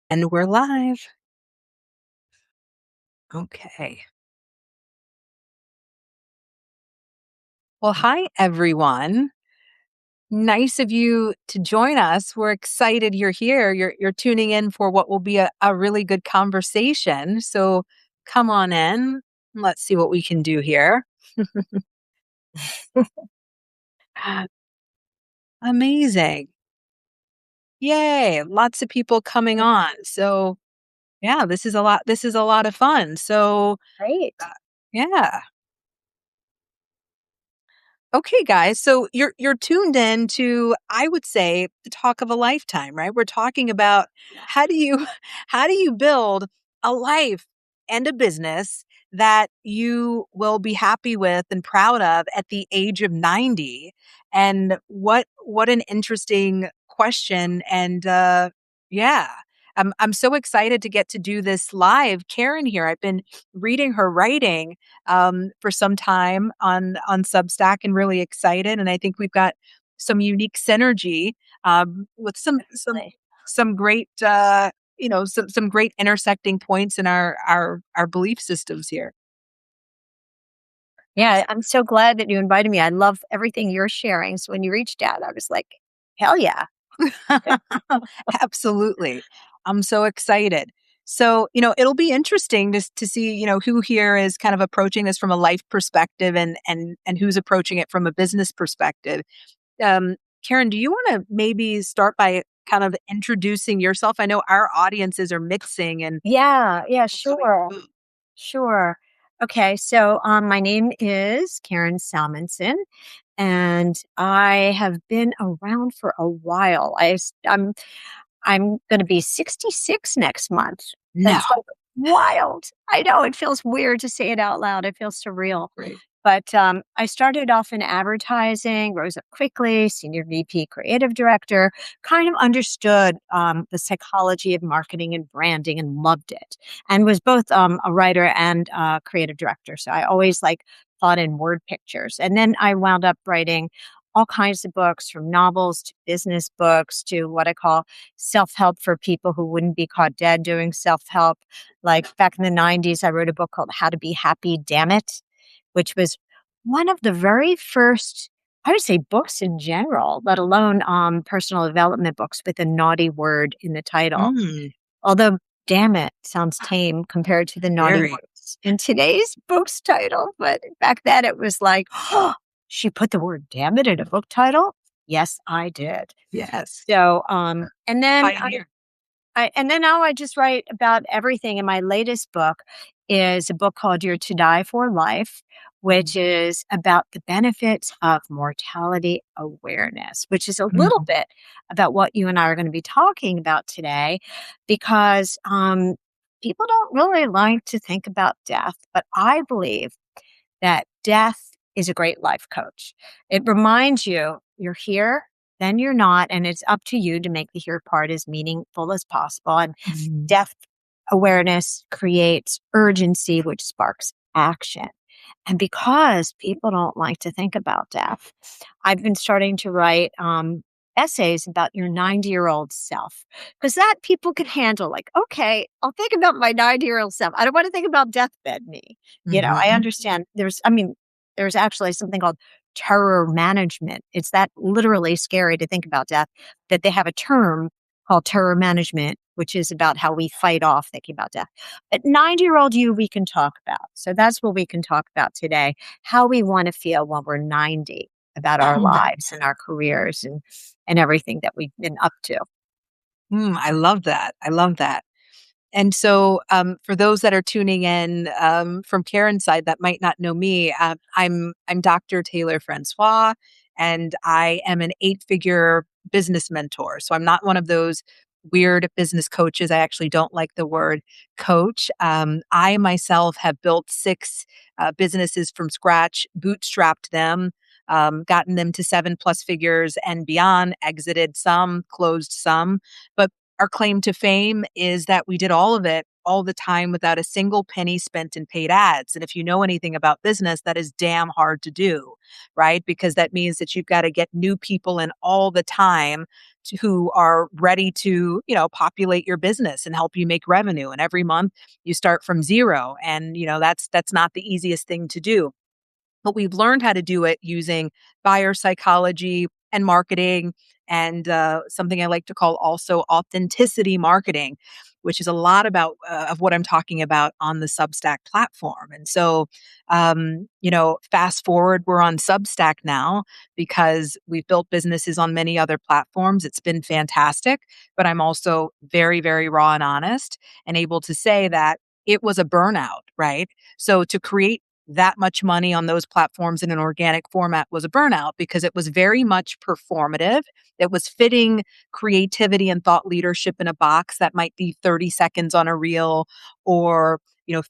And we're live. Okay. Well, hi, everyone. Nice of you to join us. We're excited you're here. You're tuning in for what will be a really good conversation. So come on in. Let's see what we can do here. Amazing. Yay. Lots of people coming on. So yeah, this is a lot of fun. So Great. yeah. Okay, guys. So you're tuned in to, I would say, the talk of a lifetime, right? We're talking about how do you how do you build a life and a business that you will be happy with and proud of at the age of 90. And what an interesting question. And yeah. I'm so excited to get to do this live. Karen here. I've been reading her writing for some time on Substack and really excited. And I think we've got some unique synergy with Definitely. some great some great intersecting points in our belief systems here. Yeah, I'm so glad that you invited me. I love everything you're sharing. So when you reached out, I was like, hell yeah. Absolutely. I'm so excited. So, it'll be interesting to see, who here is kind of approaching this from a life perspective and who's approaching it from a business perspective. Um, Karen, do you want to maybe start by kind of introducing yourself? I know our audiences are mixing and Yeah, coming. sure. Sure. Okay, so my name is Karen Salmansohn, and I have been around for a while. I'm going to be 66 next month. No. That's like wild. I know it feels weird to say it out loud. It feels surreal. Great. But I started off in advertising, rose up quickly, senior VP, creative director, kind of understood the psychology of marketing and branding and loved it, and was both a writer and creative director. So I always thought in word pictures. And then I wound up writing all kinds of books, from novels to business books to what I call self-help for people who wouldn't be caught dead doing self-help. Like back in the 90s, I wrote a book called How to Be Happy, Damn It, which was one of the very first, I would say, books in general, let alone personal development books with a naughty word in the title. Mm, Although, damn it, sounds tame compared to the naughty very. words in today's book's title. But back then it was like, oh, she put the word damn it in a book title? Yes, I did. Yes. So, and then Pioneer. and then now I just write about everything. And my latest book is a book called You're to Die for Life, which is about the benefits of mortality awareness, which is a little Mm, bit about what you and I are going to be talking about today, because people don't really like to think about death. But I believe that death is a great life coach. It reminds you you're here, then you're not, and it's up to you to make the here part as meaningful as possible. And mm, death awareness creates urgency, which sparks action. And because people don't like to think about death, I've been starting to write essays about your 90-year-old self, because that people can handle. Like, okay, I'll think about my 90-year-old self. I don't want to think about deathbed me. I mhm. understand there's actually something called terror management. It's that literally scary to think about death, that they have a term called terror management, which is about how we fight off thinking about death. But 90-year-old you, we can talk about. So that's what we can talk about today, how we want to feel when we're 90 about our lives and our careers and everything that we've been up to. I love that. I love that. And so, for those that are tuning in from Karen's side that might not know me, I'm Dr. Taylor Francois, and I am an 8-figure business mentor. So I'm not one of those weird business coaches. I actually don't like the word coach. I myself have built 6 businesses from scratch, bootstrapped them. Gotten them to 7+ figures and beyond, exited some, closed some. But our claim to fame is that we did all of it all the time without a single penny spent in paid ads. And if you know anything about business, that is damn hard to do, right? Because that means that you've got to get new people in all the time who are ready to, populate your business and help you make revenue. And every month you start from zero. And, that's not the easiest thing to do, but we've learned how to do it using buyer psychology and marketing and something I like to call also authenticity marketing, which is a lot about of what I'm talking about on the Substack platform. And so, fast forward, we're on Substack now because we've built businesses on many other platforms. It's been fantastic, but I'm also very, very raw and honest and able to say that it was a burnout, right? So to create that much money on those platforms in an organic format was a burnout because it was very much performative. It was fitting creativity and thought leadership in a box that might be 30 seconds on a reel or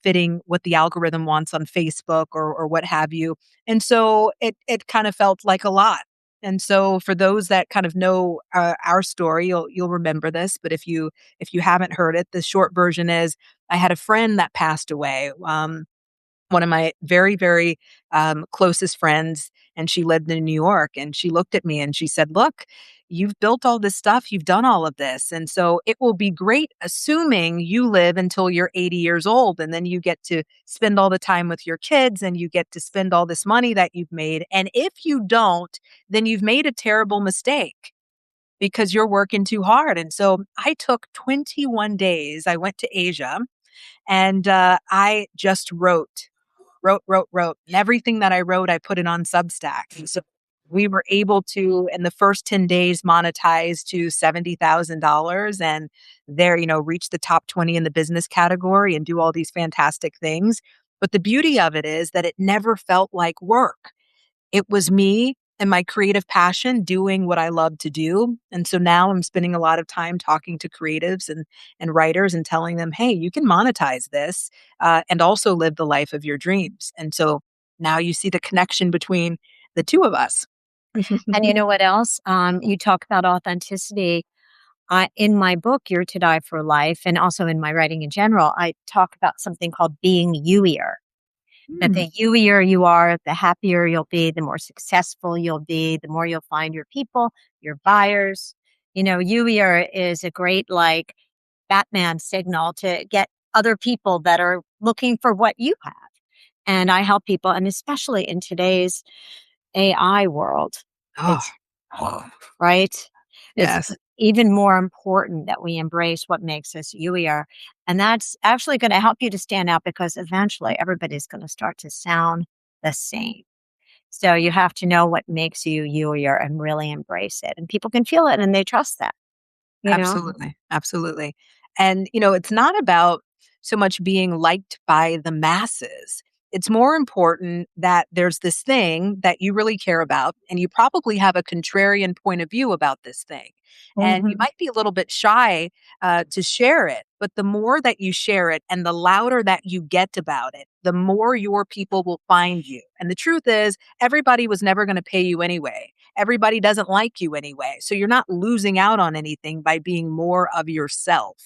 fitting what the algorithm wants on Facebook or what have you. And so it kind of felt like a lot. And so for those that kind of know our story, you'll remember this. But if you haven't heard it, the short version is I had a friend that passed away. One of my very, very closest friends, and she lived in New York. And she looked at me and she said, "Look, you've built all this stuff, you've done all of this. And so it will be great, assuming you live until you're 80 years old. And then you get to spend all the time with your kids and you get to spend all this money that you've made. And if you don't, then you've made a terrible mistake." Because you're working too hard. And so I took 21 days. I went to Asia and I just wrote. And everything that I wrote, I put it on Substack. And so we were able to, in the first 10 days, monetize to $70,000 and there, reach the top 20 in the business category and do all these fantastic things. But the beauty of it is that it never felt like work. It was me and my creative passion doing what I love to do. And so now I'm spending a lot of time talking to creatives and writers and telling them, hey, you can monetize this and also live the life of your dreams. And so now you see the connection between the two of us. And you know what else? You talk about authenticity. In my book, You're to Die for Life, and also in my writing in general, I talk about something called being youier. That Mm. the youier you are, the happier you'll be, the more successful you'll be, the more you'll find your people, your buyers. Youier is a great like Batman signal to get other people that are looking for what you have. And I help people, and especially in today's AI world, Oh, it's right. It's yes, even more important that we embrace what makes us who we are. And that's actually going to help you to stand out because eventually everybody's going to start to sound the same. So you have to know what makes you you are and really embrace it. And people can feel it and they trust that, you know? absolutely. Absolutely. And, it's not about so much being liked by the masses. It's more important that there's this thing that you really care about, and you probably have a contrarian point of view about this thing. And you Mhm. might be a little bit shy to share it, but the more that you share it and the louder that you get about it, the more your people will find you. And the truth is, everybody was never going to pay you anyway. Everybody doesn't like you anyway. So you're not losing out on anything by being more of yourself,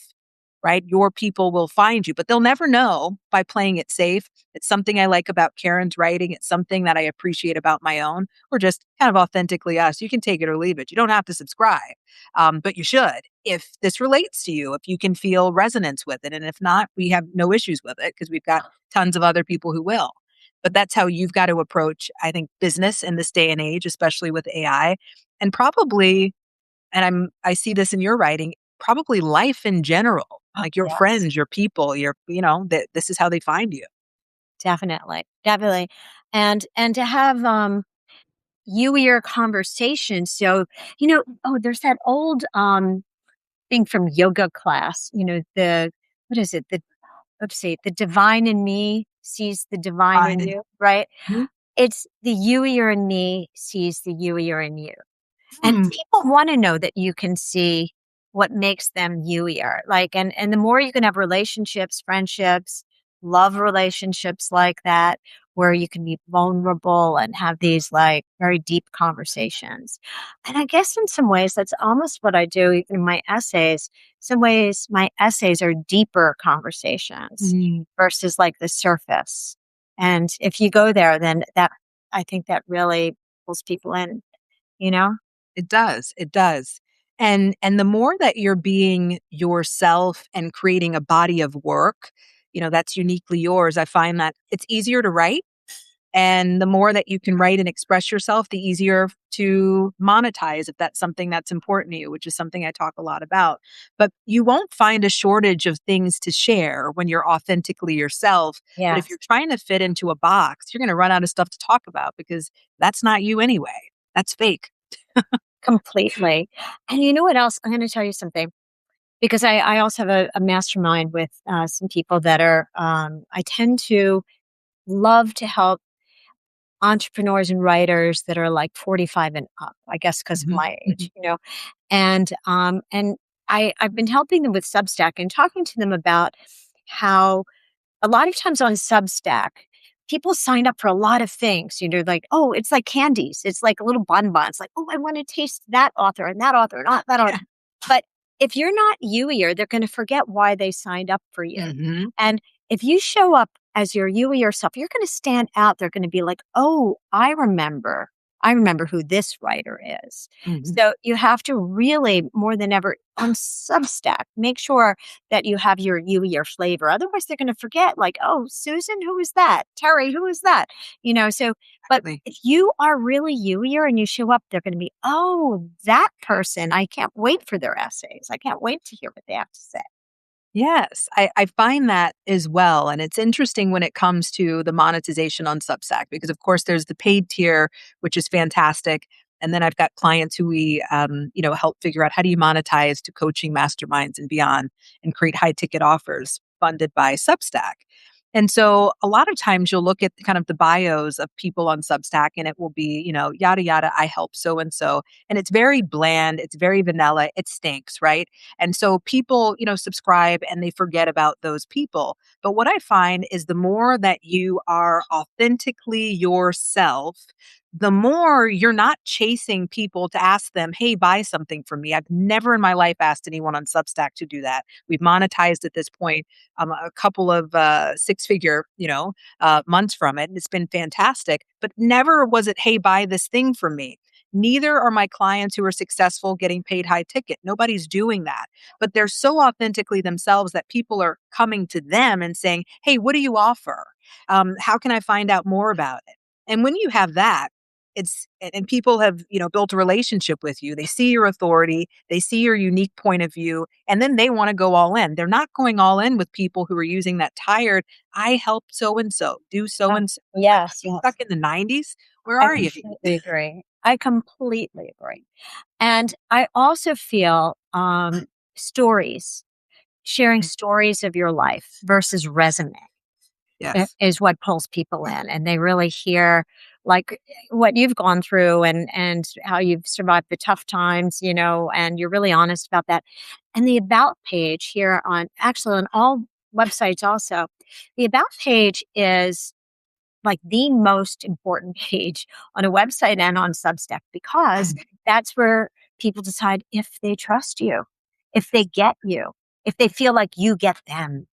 right? Your people will find you, but they'll never know by playing it safe. It's something I like about Karen's writing. It's something that I appreciate about my own. We're just kind of authentically us. You can take it or leave it. You don't have to subscribe, but you should if this relates to you, if you can feel resonance with it. And if not, we have no issues with it because we've got tons of other people who will. But that's how you've got to approach, I think, business in this day and age, especially with AI. And probably, and I see this in your writing, probably life in general, like your Yes, friends, your people, that this is how they find you. definitely. Definitely. And to have youier conversations. So, there's that old thing from yoga class, the what is it? Let's see, the divine in me sees the divine in Fine. you, right? Mhm. It's the youier in me sees the youier in you. And Mm, people want to know that you can see what makes them youier. Like, and the more you can have relationships, friendships, love relationships like that, where you can be vulnerable and have these like very deep conversations. And I guess in some ways, that's almost what I do even in my essays. Some ways, my essays are deeper conversations Mm, versus like the surface. And if you go there, then I think that really pulls people in, you know? it does. It does. And the more that you're being yourself and creating a body of work, that's uniquely yours, I find that it's easier to write. And the more that you can write and express yourself, the easier to monetize if that's something that's important to you, which is something I talk a lot about. But you won't find a shortage of things to share when you're authentically yourself. But if Yes. you're trying to fit into a box, you're going to run out of stuff to talk about because that's not you anyway. That's fake. Completely. And you know what else? I'm going to tell you something because I also have a mastermind with some people that are, I tend to love to help entrepreneurs and writers that are like 45 and up, I guess, because of Mhm, my mhm. age, and I've been helping them with Substack and talking to them about how a lot of times on Substack, people sign up for a lot of things. Like, oh, it's like candies. It's like a little bonbons. Like, oh, I want to taste that author, and not that author. Yeah. But if you're not you they're going to forget why they signed up for you. Mhm, And if you show up as your you yourself, you're going to stand out. They're going to be like, oh, I remember. I remember who this writer is. mhm. So you have to really, more than ever, on Substack, make sure that you have your flavor. Otherwise, they're going to forget, like, oh, Susan, who is that? Terry, who is that? But Exactly. if you are really you and you show up, they're going to be, oh, that person. I can't wait for their essays. I can't wait to hear what they have to say. Yes, I find that as well. And it's interesting when it comes to the monetization on Substack, because of course there's the paid tier, which is fantastic. And then I've got clients who we, help figure out how do you monetize to coaching masterminds and beyond and create high ticket offers funded by Substack. And so a lot of times you'll look at kind of the bios of people on Substack and it will be, yada, yada, I help so and so. And it's very bland. It's very vanilla. It stinks, right? And so people, subscribe and they forget about those people. But what I find is the more that you are authentically yourself, the more you're not chasing people to ask them, hey, buy something from me. I've never in my life asked anyone on Substack to do that. We've monetized at this point a couple of six-figure, months from it. And it's been fantastic. But never was it, hey, buy this thing from me. Neither are my clients who are successful getting paid high ticket. Nobody's doing that. But they're so authentically themselves that people are coming to them and saying, hey, what do you offer? How can I find out more about it? And when you have that, and people have, built a relationship with you. They see your authority, they see your unique point of view, and then they want to go all in. They're not going all in with people who are using that tired, I help so and so, do so and so. It's like, are Yes, you yes. stuck in the 90s? Where I are you? completely agree. I completely agree. And I also feel stories, sharing stories of your life versus resume. Yes. Is what pulls people in, and they really hear, like, what you've gone through and how you've survived the tough times, and you're really honest about that. And the about page here on actually on all websites also, the about page is like the most important page on a website and on Substack because Mhm. that's where people decide if they trust you, if they get you, if they feel like you get them.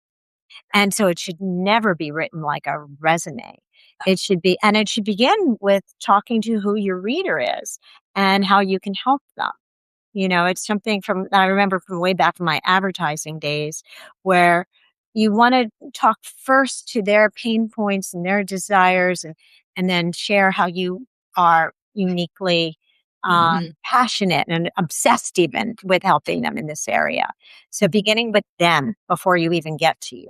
And so it should never be written like a resume. It should begin with talking to who your reader is and how you can help them. It's something from I remember from way back from my advertising days where you want to talk first to their pain points and their desires and then share how you are uniquely Mhm. passionate and obsessed even with helping them in this area. So beginning with them before you even get to you.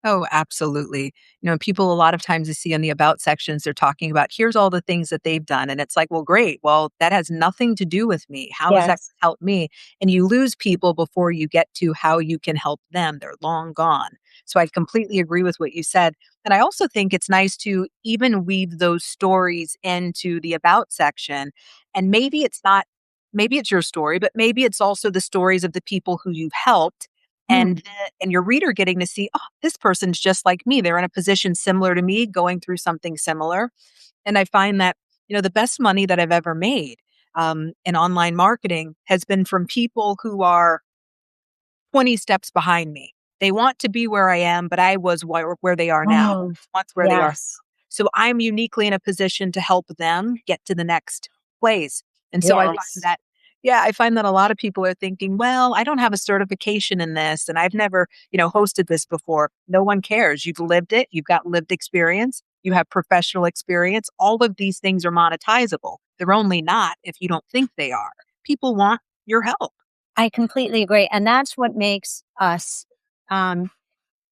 Oh, absolutely. People a lot of times you see in the about sections, they're talking about here's all the things that they've done. And it's like, well, great. Well, that has nothing to do with me. How is that Yes. going to help me? And you lose people before you get to how you can help them. They're long gone. So I completely agree with what you said. And I also think it's nice to even weave those stories into the about section. And maybe it's not, maybe it's your story, but maybe it's also the stories of the people who you've helped Mm. and your reader getting to see, oh, this person's just like me. They're in a position similar to me, going through something similar. And I find that, the best money that I've ever made in online marketing has been from people who are 20 steps behind me. They want to be where I am, but I was where they are now. Oh, Once where they are. yes. So I'm uniquely in a position to help them get to the next place. And so I find Yes. that, yeah, I find that a lot of people are thinking, well, I don't have a certification in this and I've never, hosted this before. No one cares. You've lived it. You've got lived experience. You have professional experience. All of these things are monetizable. They're only not if you don't think they are. People want your help. I completely agree. And that's what makes us um,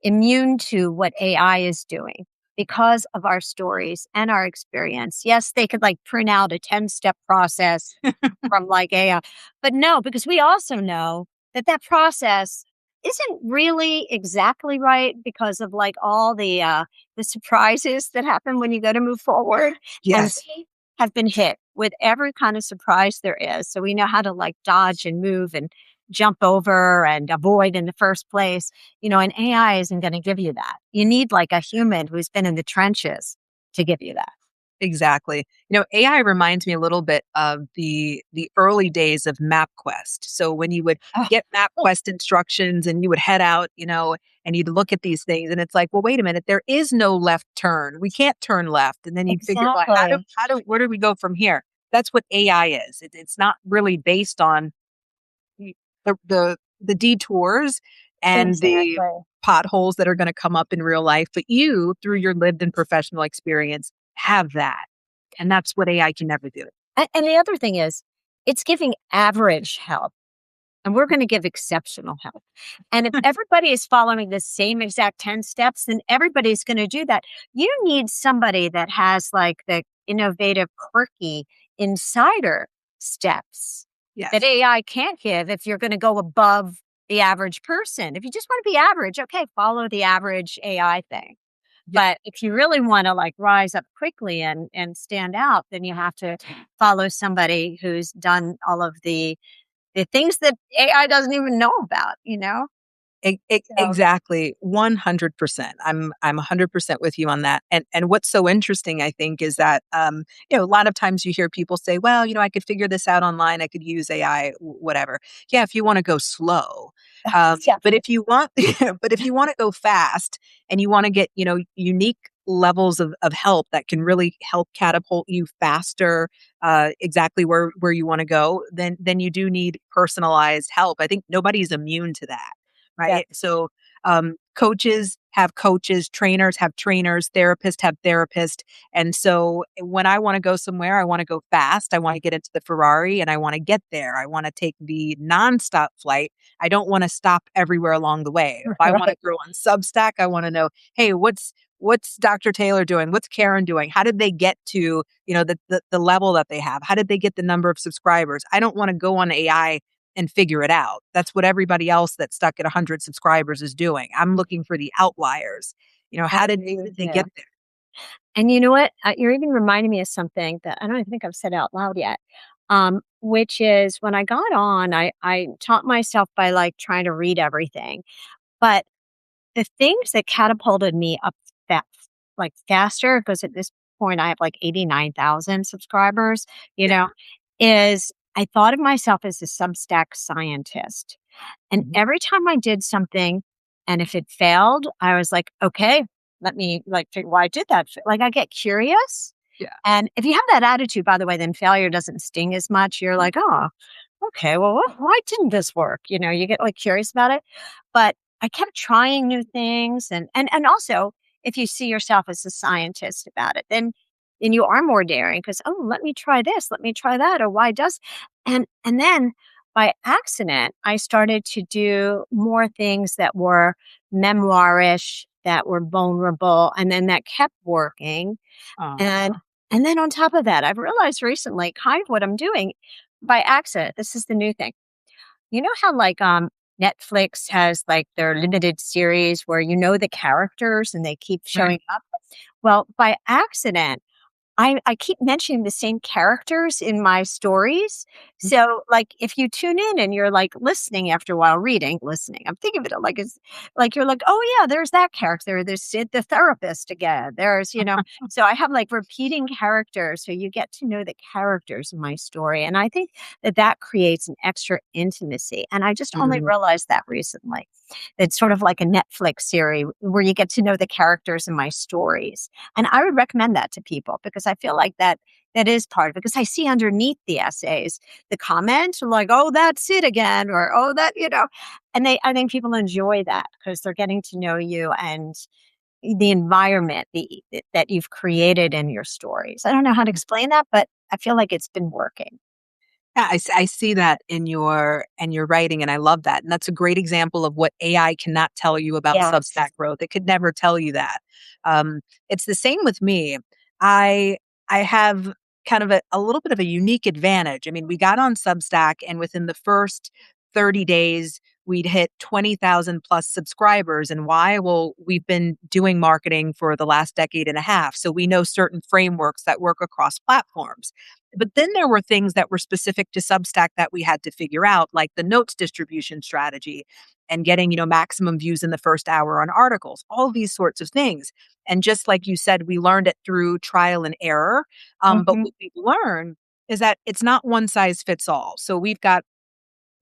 immune to what AI is doing because of our stories and our experience. Yes, they could like print out a 10-step process from like AI, but no, because we also know that that process isn't really exactly right because of like all the surprises that happen when you go to move forward. And Yes. we have been hit with every kind of surprise there is. So we know how to like dodge and move and jump over and avoid in the first place, and AI isn't going to give you that. You need like a human who's been in the trenches to give you that. Exactly. AI reminds me a little bit of the early days of MapQuest. So when you would Oh, get MapQuest instructions and you would head out, and you'd look at these things and it's like, well, wait a minute, there is no left turn. We can't turn left. And then you'd figure, well, exactly. where do we go from here? That's what AI is. It's not really based on the the detours and the Exactly. potholes that are going to come up in real life, but you, through your lived and professional experience, have that. And that's what AI can never do. And the other thing is, it's giving average help, and we're going to give exceptional help. And if everybody is following the same exact 10 steps, then everybody's going to do that. You need somebody that has like the innovative, quirky insider steps that Yes. AI can't give if you're going to go above the average person. If you just want to be average, okay, follow the average AI thing. Yeah. But if you really wanna, like, rise up quickly and stand out, then you have to follow somebody who's done all of the things that AI doesn't even know about, you know? So Exactly. 100%. I'm 100% with you on that. And what's so interesting, I think, is that a lot of times you hear people say, well, I could figure this out online. I could use AI, whatever. Yeah, if you want to go slow. yeah, But if you want but if you want to go fast and you want to get, unique levels of help that can really help catapult you faster, exactly where you want to go, then you do need personalized help. I think nobody's immune to that. yeah, Right? So, coaches, trainers have trainers, therapists have therapists. And so when I want to go somewhere, I want to go fast. I want to get into the Ferrari and I want to get there. I want to take the nonstop flight. I don't want to stop everywhere along the way. If I want to right. grow on Substack, I want to know, hey, what's Dr. Taylor doing? What's Karen doing? How did they get to, the level that they have? How did they get the number of subscribers? I don't want to go on AI and figure it out. That's what everybody else that's stuck at 100 subscribers is doing. I'm looking for the outliers. I How agree with did they you. get there? And you know what? You're even reminding me of something that I don't even think I've said out loud yet, which is when I got on, I taught myself by, like, trying to read everything. But the things that catapulted me up that like faster, because at this point I have like 89,000 subscribers, you Yeah. know, is I thought of myself as a Substack scientist. And Mhm. every time I did something and if it failed, I was like, okay, let me like figure why I did that. Like I get curious. Yeah. And if you have that attitude, by the way, then failure doesn't sting as much. You're like, oh, okay, well, why didn't this work? You get like curious about it. But I kept trying new things, and also if you see yourself as a scientist about it, then you are more daring because oh, let me try this, let me try that, or why does and then by accident I started to do more things that were memoirish, that were vulnerable, and then that kept working and Aw. and then on top of that, I've realized recently kind of what I'm doing by accident. This is the new thing. You know how like Netflix has like their limited series where you know the characters and they keep Right. showing up? Well, by accident, I keep mentioning the same characters in my stories. So, like, if you tune in and you're like listening after a while, listening, I'm thinking of it like it's like you're like, oh, yeah, there's that character. There's Sid, the therapist again. So I have like repeating characters. So you get to know the characters in my story. And I think that that creates an extra intimacy. And I just only Mhm. realized that recently. It's sort of like a Netflix series where you get to know the characters in my stories. And I would recommend that to people because I feel like that is part of it. Because I see underneath the essays, the comments are like, oh, that's it again, or oh, and I think people enjoy that because they're getting to know you and the environment that you've created in your stories. I don't know how to explain that, but I feel like it's been working. Yeah, I see that in your writing, and I love that. And that's a great example of what AI cannot tell you about Yes. Substack growth. It could never tell you that. Um, it's the same with me. I I have kind of a little bit of a unique advantage. I mean, we got on Substack, and within the first 30 days, we'd hit 20,000 plus subscribers. And why? Well, we've been doing marketing for the last decade and a half, so we know certain frameworks that work across platforms. But then there were things that were specific to Substack that we had to figure out, like the notes distribution strategy and getting, maximum views in the first hour on articles, all of these sorts of things. And just like you said, we learned it through trial and error. But Hmm. what we've learned is that it's not one size fits all. So we've got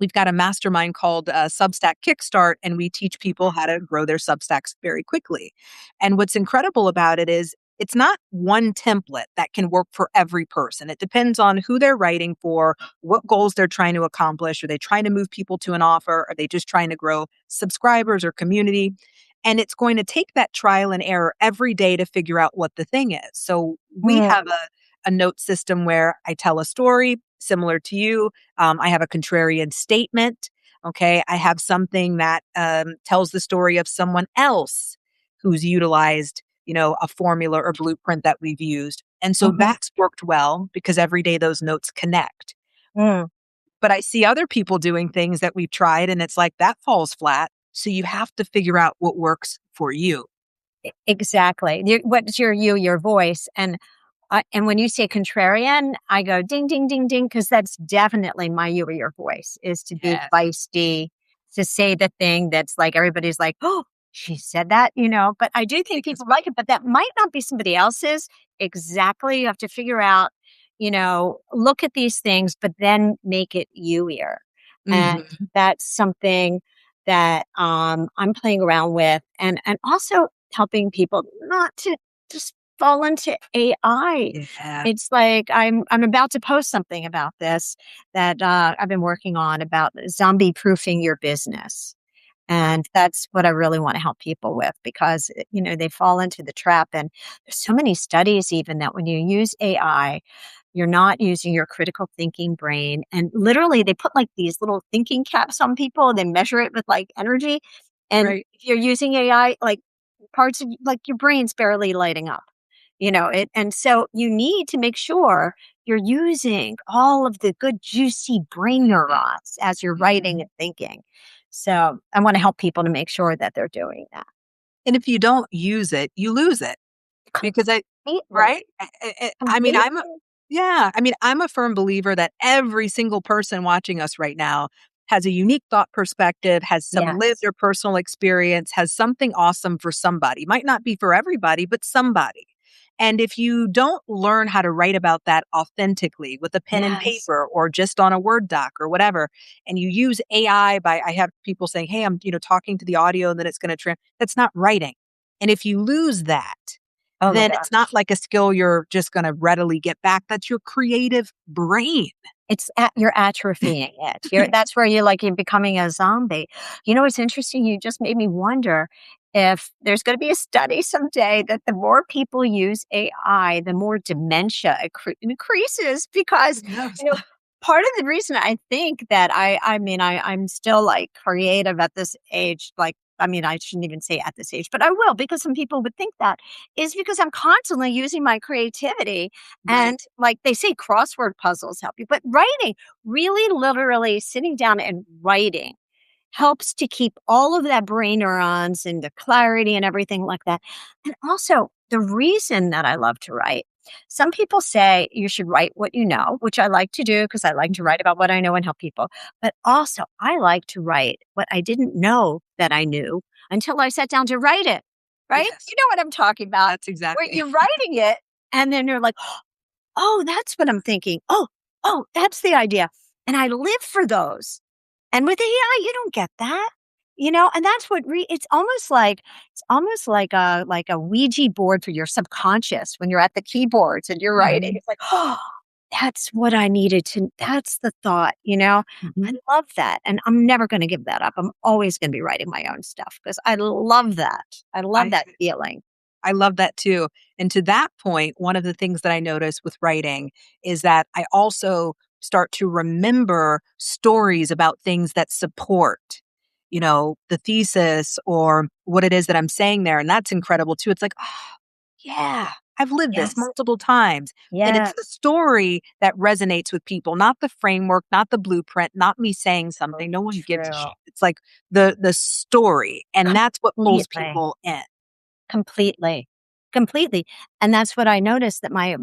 a mastermind called Substack Kickstart, and we teach people how to grow their Substacks very quickly. And what's incredible about it is it's not one template that can work for every person. It depends on who they're writing for, what goals they're trying to accomplish. Are they trying to move people to an offer? Are they just trying to grow subscribers or community? And it's going to take that trial and error every day to figure out what the thing is. So we have a note system where I tell a story similar to you. I have a contrarian statement. Okay. I have something that tells the story of someone else who's utilized, a formula or blueprint that we've used. And so Hmm. that's worked well because every day those notes connect. Mm. But I see other people doing things that we've tried and it's like that falls flat. So you have to figure out what works for you. Exactly. What's your voice? And when you say contrarian, I go ding, ding, ding, ding, because that's definitely my you or your voice is to be Yes. feisty, to say the thing that's like everybody's like, oh, she said that. But I do think Because people like it, but that might not be somebody else's. Exactly. You have to figure out, look at these things, but then make it you-ier. And Mhm. that's something that I'm playing around with and also helping people not to just fall into AI. Yeah. It's like I'm about to post something about this that I've been working on about zombie proofing your business. And that's what I really want to help people with because, they fall into the trap. And there's so many studies, even that when you use AI, you're not using your critical thinking brain. And literally, they put like these little thinking caps on people and they measure it with like energy. And Right. if you're using AI, like parts of like your brain's barely lighting up, and so you need to make sure you're using all of the good, juicy brain neurons as you're writing Mhm. and thinking. So I want to help people to make sure that they're doing that And if you don't use it, you lose it. Because I completely, right? I mean, completely. I'm a firm believer that every single person watching us right now has a unique thought perspective, has some lived Yes. or personal experience, has something awesome for somebody. Might not be for everybody, but somebody. And if you don't learn how to write about that authentically with a pen and Yes. paper or just on a Word doc or whatever, and you use AI I have people saying, hey, I'm, talking to the audio and then it's going to that's not writing. And if you lose that, Oh my then it's not gosh. like a skill you're just gonna readily get back. That's your creative brain. You're atrophying it. That's where you're becoming a zombie. What's interesting? You just made me wonder if there's going to be a study someday that the more people use AI, the more dementia increases because, Yes. you know, part of the reason I think that I'm still like creative at this age, like, I mean, I shouldn't even say at this age, but I will because some people would think that is because I'm constantly using my creativity Right. and like they say, crossword puzzles help you, but writing, really literally sitting down and writing helps to keep all of that brain neurons and the clarity and everything like that. And also, the reason that I love to write Some people say you should write what you know, which I like to do because I like to write about what I know and help people. But also, I like to write what I didn't know that I knew until I sat down to write it, right? Yes, You know what I'm talking about, that's where exactly. you're writing it and then you're like, oh, that's what I'm thinking. Oh, that's the idea. And I live for those. And with AI, you don't get that, and that's what it's almost like a Ouija board for your subconscious when you're at the keyboards and you're writing. Mhm, It's like, oh, that's what I needed to. That's the thought. I mhm. love that, and I'm never going to give that up. I'm always going to be writing my own stuff because I love that. I love I that feeling. I love that too. And to that point, one of the things that I notice with writing is that I also start to remember stories about things that support, the thesis or what it is that I'm saying there. And that's incredible too. It's like, oh, yeah, I've lived this Yes, multiple times. And it's the yes, story that resonates with people, not the framework, not the blueprint, not me saying so something. No one gives a true. shit. It's like the story. And that's what pulls Completely. people in. Completely. Completely. And that's what I noticed that my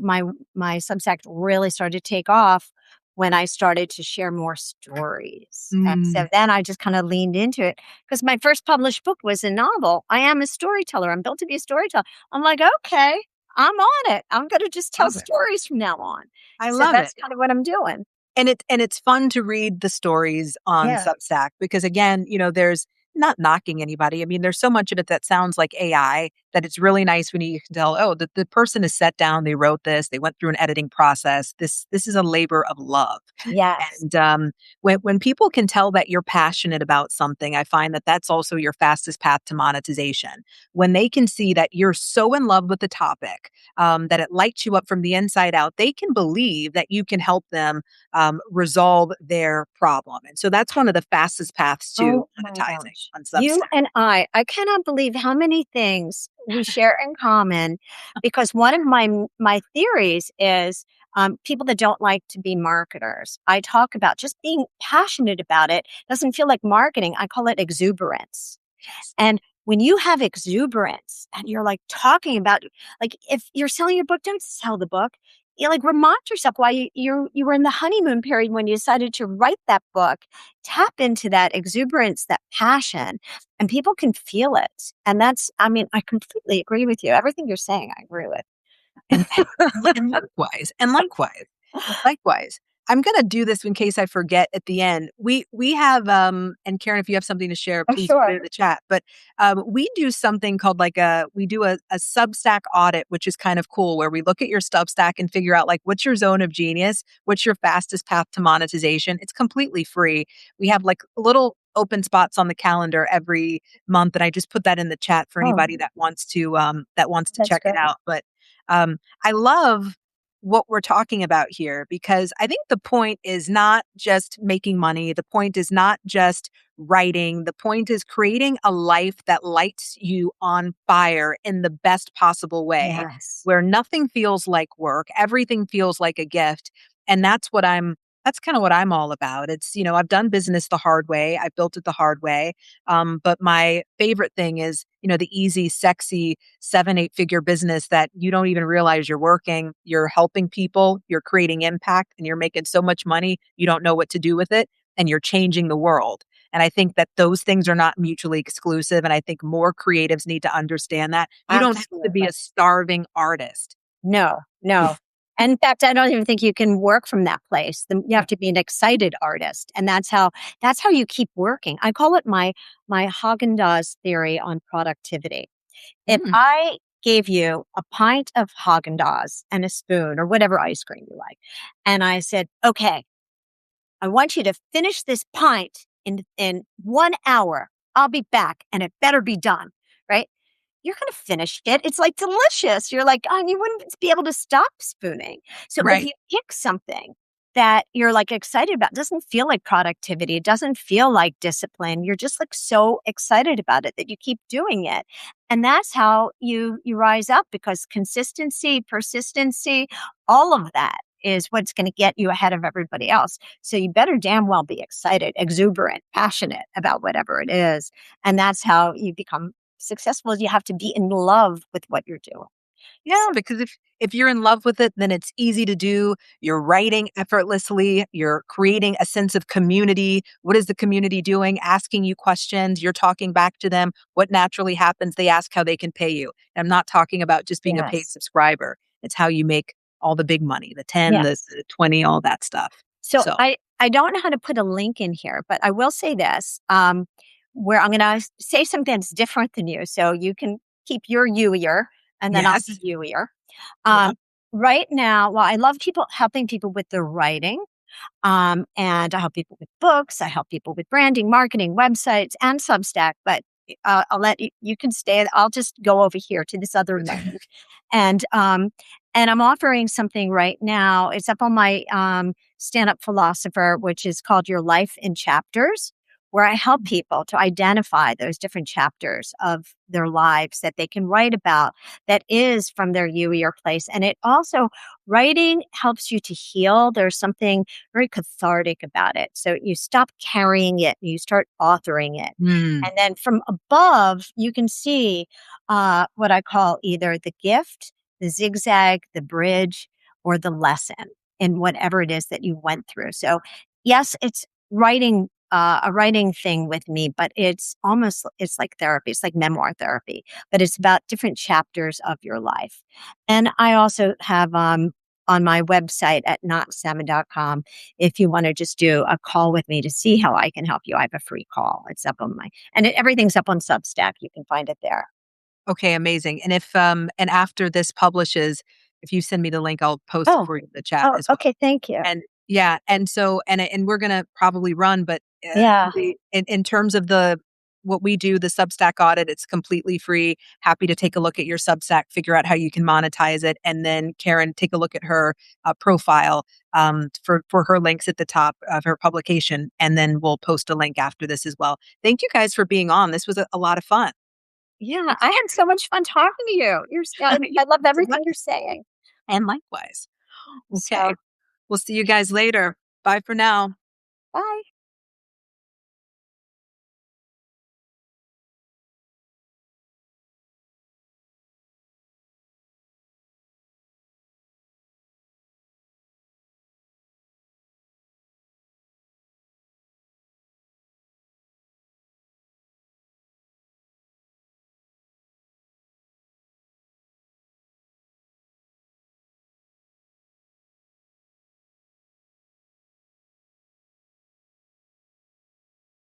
Substack really started to take off when I started to share more stories. And Mm. so then I just kind of leaned into it because my first published book was a novel. I am a storyteller. I'm built to be a storyteller. I'm like, okay, I'm on it. I'm going to just tell Love it. stories from now on. I So love that's it. kind of what I'm doing. And it's fun to read the stories on Yeah. Substack because again, there's not knocking anybody. I mean, there's so much of it that sounds like AI that it's really nice when you can tell, oh, the person is set down, they wrote this, they went through an editing process. This is a labor of love. Yes. And when people can tell that you're passionate about something, I find that that's also your fastest path to monetization. When they can see that you're so in love with the topic, that it lights you up from the inside out, they can believe that you can help them resolve their problem. And so that's one of the fastest paths to Oh my monetizing gosh. on You Substack. and I cannot believe how many things we share in common because one of my theories is people that don't like to be marketers. I talk about just being passionate about it doesn't feel like marketing. I call it exuberance. Yes. And when you have exuberance and you're like talking about, like if you're selling your book, don't sell the book. You like remind yourself why you were in the honeymoon period when you decided to write that book. Tap into that exuberance, that passion, and people can feel it. And I mean, I completely agree with you. Everything you're saying, I agree with. And likewise. I'm gonna do this in case I forget at the end. We have and Karen, if you have something to share, Oh, please put it sure. in the chat. But we do something called we do a Substack audit, which is kind of cool, where we look at your Substack and figure out like what's your zone of genius, what's your fastest path to monetization. It's completely free. We have like little open spots on the calendar every month, and I just put that in the chat for Oh, anybody that wants to that's check it great. out. But I love what we're talking about here because I think the point is not just making money. The point is not just writing. The point is creating a life that lights you on fire in the best possible way, Yes. where nothing feels like work, everything feels like a gift. And that's kind of what I'm all about. I've done business the hard way. I built it the hard way. But my favorite thing is, the easy, sexy 7, 8 figure business that you don't even realize you're working. You're helping people, you're creating impact, and you're making so much money, you don't know what to do with it, and you're changing the world. And I think that those things are not mutually exclusive. And I think more creatives need to understand that. You don't have to be Absolutely. a starving artist. No, no. And in fact, I don't even think you can work from that place. You have to be an excited artist, and that's how you keep working. I call it my Haagen-Dazs theory on productivity. If Mm, I gave you a pint of Haagen-Dazs and a spoon or whatever ice cream you like, and I said, "Okay, I want you to finish this pint in 1 hour. I'll be back, and it better be done." Right? You're going to finish it. It's like delicious. You're like, oh, you wouldn't be able to stop spooning. So if right. you pick something that you're like excited about, it doesn't feel like productivity. It doesn't feel like discipline. You're just like so excited about it that you keep doing it. And that's how you rise up because consistency, persistency, all of that is what's going to get you ahead of everybody else. So you better damn well be excited, exuberant, passionate about whatever it is. And that's how you become successful. You have to be in love with what you're doing. Yeah, because if you're in love with it, then it's easy to do. You're writing effortlessly. You're creating a sense of community. What is the community doing? Asking you questions. You're talking back to them. What naturally happens? They ask how they can pay you. And I'm not talking about just being a paid Yes. subscriber. It's how you make all the big money, the 10, Yes. the 20, all that stuff. So So, I don't know how to put a link in here, but I will say this, where I'm gonna say something that's different than you, so you can keep your you ear, and then I'll yes. be you ear. Yeah. Um, right now, well, I love people helping people with their writing. And I help people with books. I help people with branding, marketing, websites, and Substack. But I'll let you, you can stay. I'll just go over here to this other link, and um, and I'm offering something right now. It's up on my Stand Up Philosopher, which is called Your Life in Chapters, where I help people to identify those different chapters of their lives that they can write about that is from their you or your place. And it also, writing helps you to heal. There's something very cathartic about it. So you stop carrying it and you start authoring it. Mm, And then from above, you can see what I call either the gift, the zigzag, the bridge, or the lesson in whatever it is that you went through. So, yes, it's writing. A writing thing with me, but it's like therapy. It's like memoir therapy, but it's about different chapters of your life. And I also have on my website at notsalmon.com, if you want to just do a call with me to see how I can help you, I have a free call. It's up on my, everything's up on Substack. You can find it there. okay, amazing. And if and after this publishes, if you send me the link, I'll post it Oh, for you in the chat oh, as well. okay. Thank you. And yeah, and so and we're gonna probably run, but Yeah. in terms of the what we do, the Substack audit, it's completely free. Happy to take a look at your Substack, figure out how you can monetize it, and then Karen, take a look at her profile for her links at the top of her publication, and then we'll post a link after this as well. Thank you guys for being on. This was a lot of fun. Yeah. I had so much fun talking to you. Yeah, I love so much. everything you're saying. And likewise. Okay, So, we'll see you guys later. Bye for now. bye.